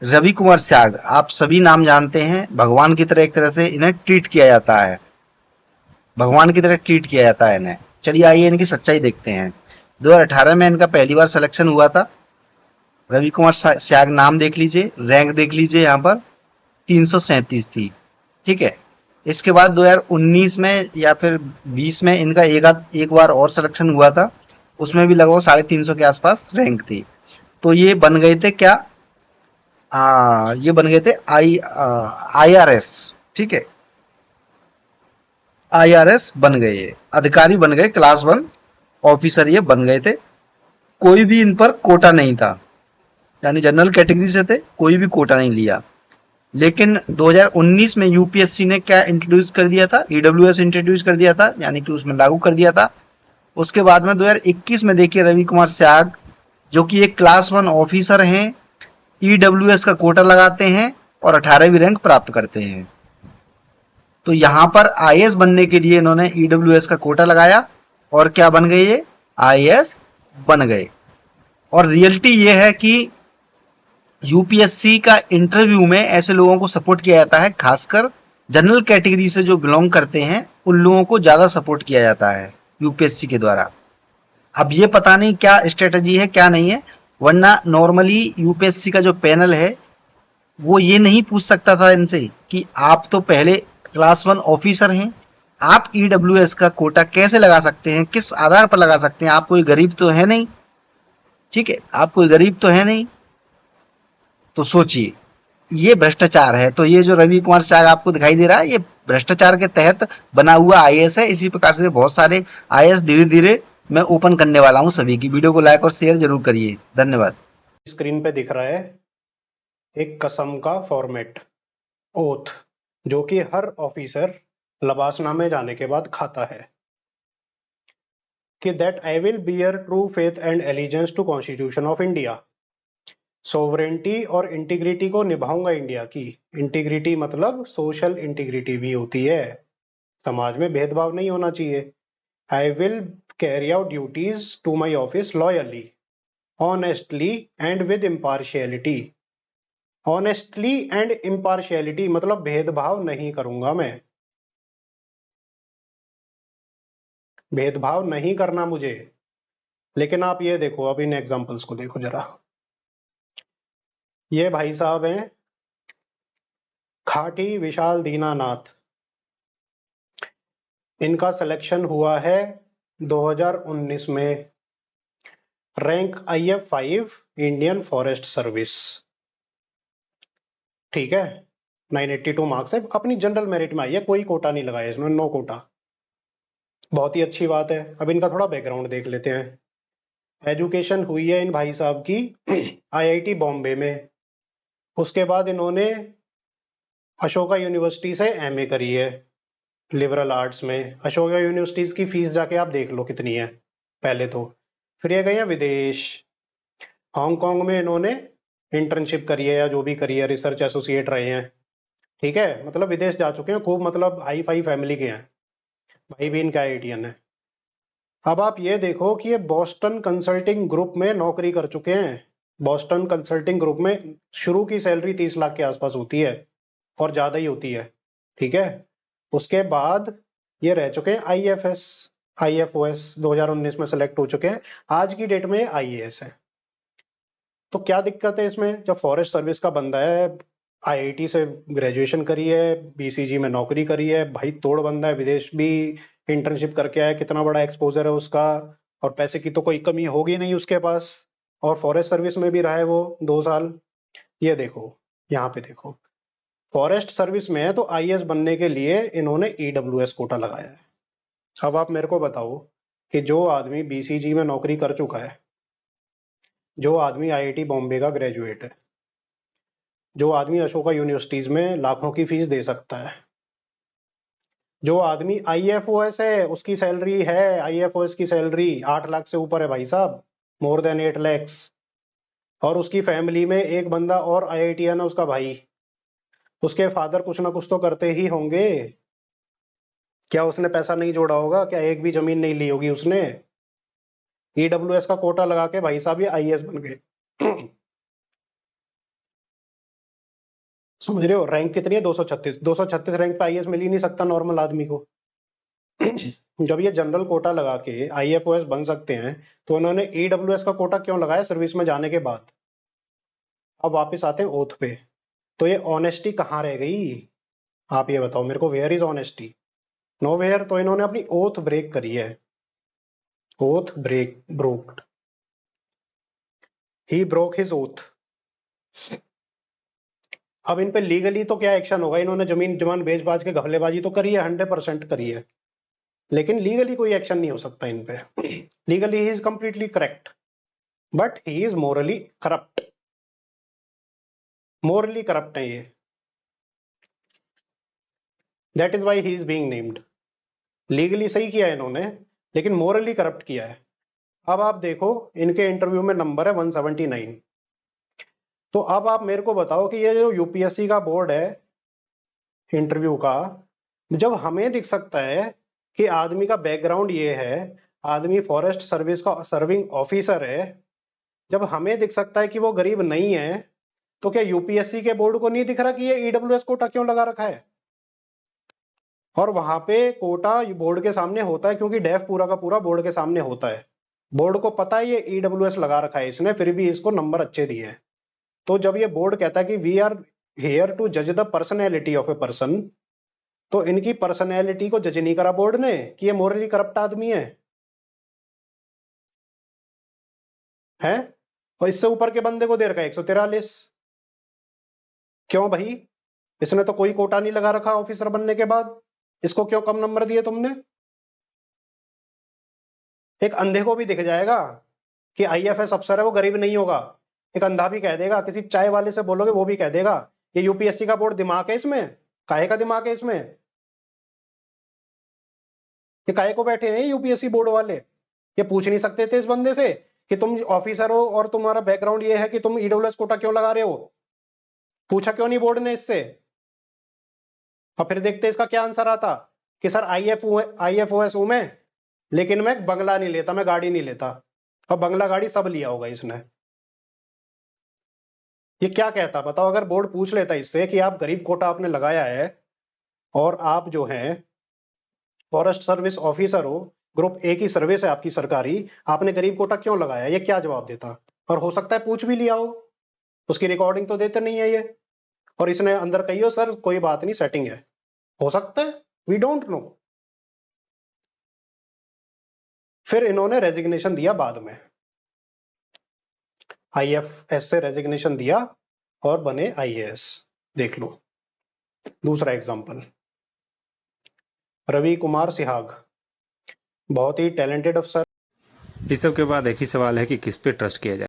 रवि कुमार त्याग, आप सभी नाम जानते हैं, भगवान की तरह एक तरह से इन्हें ट्रीट किया जाता है, भगवान की तरह ट्रीट किया जाता है इन्हें। चलिए आइए इनकी सच्चाई देखते हैं। 2018 में इनका पहली बार सिलेक्शन हुआ था। रवि कुमार त्याग नाम देख लीजिए, रैंक देख लीजिए, यहाँ पर 337 थी। ठीक है। इसके बाद 2019 में या फिर 20 में इनका एक बार और सिलेक्शन हुआ था। उसमें भी लगभग 350 के आसपास रैंक थी। तो ये बन गए थे क्या, ये बन गए थे IRS। ठीक है, IRS बन गए, ये अधिकारी बन गए, क्लास 1 ऑफिसर ये बन गए थे। कोई भी इन पर कोटा नहीं था, यानी जनरल कैटेगरी से थे, कोई भी कोटा नहीं लिया। लेकिन 2019 में यूपीएससी ने क्या इंट्रोड्यूस कर दिया था, ईडब्ल्यूएस इंट्रोड्यूस कर दिया था, यानी कि उसमें लागू कर दिया था। उसके बाद में 2021 में देखिए रवि कुमार त्याग, जो कि एक क्लास 1 ऑफिसर हैं, ईडब्ल्यूएस का कोटा लगाते हैं और 18वीं रैंक प्राप्त करते हैं। तो यहां पर आईएएस बनने के लिए इन्होंने ईडब्ल्यूएस का कोटा लगाया और क्या बन गए, ये आईएएस बन गए। और रियलिटी ये है कि यूपीएससी का इंटरव्यू में ऐसे लोगों को सपोर्ट किया जाता है, खासकर जनरल कैटेगरी से जो बिलोंग करते हैं उन लोगों को ज्यादा सपोर्ट किया जाता है यूपीएससी के द्वारा। अब ये पता नहीं क्या स्ट्रेटजी है क्या नहीं है, वरना नॉर्मली यूपीएससी का जो पैनल है वो ये नहीं पूछ सकता था इनसे कि आप तो पहले क्लास 1 ऑफिसर हैं, आप ईडब्ल्यूएस का कोटा कैसे लगा सकते हैं, किस आधार पर लगा सकते हैं, आप कोई गरीब तो है नहीं। ठीक है, आप कोई गरीब तो है नहीं। तो सोचिए, ये भ्रष्टाचार है। तो ये जो रवि कुमार त्याग आपको दिखाई दे रहा है, ये भ्रष्टाचार के तहत बना हुआ आईएएस है। इसी प्रकार से बहुत सारे आईएएस धीरे धीरे मैं ओपन करने वाला हूं सभी की। वीडियो को लाइक और शेयर जरूर करिए। धन्यवाद। स्क्रीन पे दिख रहा है एक कसम का फॉर्मेट, ओथ, जो कि हर ऑफिसर लबासना में जाने के बाद खाता है कि that I will bear true faith and allegiance to constitution of India. Sovereignty और इंटीग्रिटी को निभाऊंगा इंडिया की। इंटीग्रिटी मतलब सोशल इंटीग्रिटी भी होती है, समाज में भेदभाव नहीं होना चाहिए। I will carry out duties to my office loyally, honestly and with impartiality. Honestly and impartiality मतलब भेदभाव नहीं करूंगा मैं, भेदभाव नहीं करना मुझे। लेकिन आप ये देखो, अब इन एग्जांपल्स को देखो जरा। ये भाई साहब हैं खाटी विशाल दीनानाथ, इनका सिलेक्शन हुआ है 2019 में, rank IF5 Indian forest service. ठीक है, 982 मार्क्स है, अपनी जनरल मेरिट में आई है, कोई कोटा नहीं लगाया इसमें, नो कोटा। बहुत ही अच्छी बात है। अब इनका थोड़ा बैकग्राउंड देख लेते हैं। एजुकेशन हुई है इन भाई साहब की IIT बॉम्बे में। उसके बाद इन्होंने अशोका यूनिवर्सिटी से MA करी है लिबरल आर्ट्स में। अशोका यूनिवर्सिटीज की फीस जाके आप देख लो कितनी है पहले तो। फिर ये गए हैं विदेश, हांगकांग में इन्होंने इंटर्नशिप करी है या जो भी करी है, रिसर्च एसोसिएट रहे हैं। ठीक है, मतलब विदेश जा चुके हैं, खूब मतलब हाई फाई फैमिली के हैं, भाई भी इनका IITian है। अब आप ये देखो कि ये बॉस्टन कंसल्टिंग ग्रुप में नौकरी कर चुके हैं। बॉस्टन कंसल्टिंग ग्रुप में शुरू की सैलरी 30 लाख के आसपास होती है और ज्यादा ही होती है। ठीक है, उसके बाद ये रह चुके हैं IFOS 2019 में सेलेक्ट हो चुके हैं। आज की डेट में IAS है। तो क्या दिक्कत है इसमें, जब फॉरेस्ट सर्विस का बंदा है, IIT से ग्रेजुएशन करी है, BCG में नौकरी करी है, भाई तोड़ बंदा है, विदेश भी इंटर्नशिप करके आया, कितना बड़ा एक्सपोजर है उसका, और पैसे की तो कोई कमी होगी नहीं उसके पास, और फॉरेस्ट सर्विस में भी रहा है वो 2 साल। ये देखो, यहाँ पे देखो, फॉरेस्ट सर्विस में है तो IAS बनने के लिए इन्होंने EWS कोटा लगाया है। अब आप मेरे को बताओ कि जो आदमी BCG में नौकरी कर चुका है, जो आदमी IIT बॉम्बे का ग्रेजुएट है, जो आदमी अशोका यूनिवर्सिटीज में लाखों की फीस दे सकता है, जो आदमी IFOS है, उसकी सैलरी है, IFOS की सैलरी 8 लाख से ऊपर है भाई साहब, मोर देन 8 लैक्स। और उसकी फैमिली में एक बंदा और IITian है, उसका भाई, उसके फादर कुछ ना कुछ तो करते ही होंगे। क्या उसने पैसा नहीं जोड़ा होगा, क्या एक भी जमीन नहीं ली होगी उसने? EWS का कोटा लगा के भाई साहब ये IAS बन गए। समझ रहे हो? रैंक कितनी है? 236। 236 रैंक पे आईएएस मिल ही नहीं सकता नॉर्मल आदमी को। जब ये जनरल कोटा लगा के आईएफओएस बन सकते हैं तो उन्होंने ईडब्ल्यूएस का कोटा क्यों लगाया सर्विस में जाने के बाद? अब वापस आते हैं ओथ पे। तो ये ऑनेस्टी कहाँ रह गई? आप ये बताओ मेरे को, where is honesty? No where. तो इन्होंने अपनी ओथ ब्रेक करी है। Oath broked, he broke his oath. अब इन पे लीगली तो क्या एक्शन होगा? इन्होंने जमीन जमान बेच बाज के घपलेबाजी तो करी है, 100% करी है, लेकिन लीगली कोई एक्शन नहीं हो सकता इन पे। Legally he is completely correct, but he is morally corrupt. Morally corrupt है ये, that is why he is being named. Legally सही किया है इन्होंने, लेकिन मोरली करप्ट किया है। अब आप देखो इनके इंटरव्यू में नंबर है 179। तो अब आप मेरे को बताओ कि ये जो यूपीएससी का बोर्ड है इंटरव्यू का, जब हमें दिख सकता है कि आदमी का बैकग्राउंड ये है, आदमी फॉरेस्ट सर्विस का सर्विंग ऑफिसर है, जब हमें दिख सकता है कि वो गरीब नहीं है, तो क्या यूपीएससी के बोर्ड को नहीं दिख रहा कि ये ईडब्ल्यूएस कोटा क्यों लगा रखा है? और वहां पे कोटा बोर्ड के सामने होता है, क्योंकि डेफ पूरा का पूरा बोर्ड के सामने होता है। बोर्ड को पता है ये ईडब्ल्यूएस लगा रखा है इसने, फिर भी इसको नंबर अच्छे दिए हैं। तो जब ये बोर्ड कहता है कि वी आर हियर टू जज the personality of a person, तो इनकी पर्सनैलिटी को जज नहीं करा बोर्ड ने कि ये मोरली करप्ट आदमी है? और इससे ऊपर के बंदे को दे रखा है 143। क्यों भाई? इसने तो कोई कोटा नहीं लगा रखा ऑफिसर बनने के बाद, इसको क्यों कम नंबर दिए तुमने? एक अंधे को भी दिख जाएगा कि आईएफएस अफसर है वो गरीब नहीं होगा। एक अंधा भी कह देगा, किसी चाय वाले से बोलोगे वो भी कह देगा ये यूपीएससी का बोर्ड दिमाग है इसमें। काहे का दिमाग है इसमें? ये काहे को बैठे हैं यूपीएससी बोर्ड वाले? ये पूछ नहीं सकते थे इस बंदे से कि तुम ऑफिसर हो और तुम्हारा बैकग्राउंड ये है कि तुम ईडब्ल्यूएस कोटा क्यों लगा रहे हो? पूछा क्यों नहीं बोर्ड ने इससे? और फिर देखते इसका क्या आंसर आता कि सर आईएफओएस हूं मैं, लेकिन मैं बंगला नहीं लेता, मैं गाड़ी नहीं लेता। और बंगला गाड़ी सब लिया होगा इसने। ये क्या कहता बताओ? अगर बोर्ड पूछ लेता इससे कि आप गरीब कोटा आपने लगाया है और आप जो हैं फॉरेस्ट सर्विस ऑफिसर हो, ग्रुप ए की सर्विस है आपकी सरकारी, आपने गरीब कोटा क्यों लगाया? ये क्या जवाब देता? और हो सकता है पूछ भी लिया हो, उसकी रिकॉर्डिंग तो देते नहीं है ये, और इसने अंदर कही हो सर कोई बात नहीं सेटिंग है। हो सकता है, वी डोंट नो। फिर इन्होंने रेजिग्नेशन दिया बाद में, आईएफएस से रेजिग्नेशन दिया और बने आईएएस। देख लो दूसरा एग्जांपल, रवि कुमार सिहाग, बहुत ही टैलेंटेड अफसर। इस सब के बाद एक ही सवाल है कि किस पे ट्रस्ट किया जाए।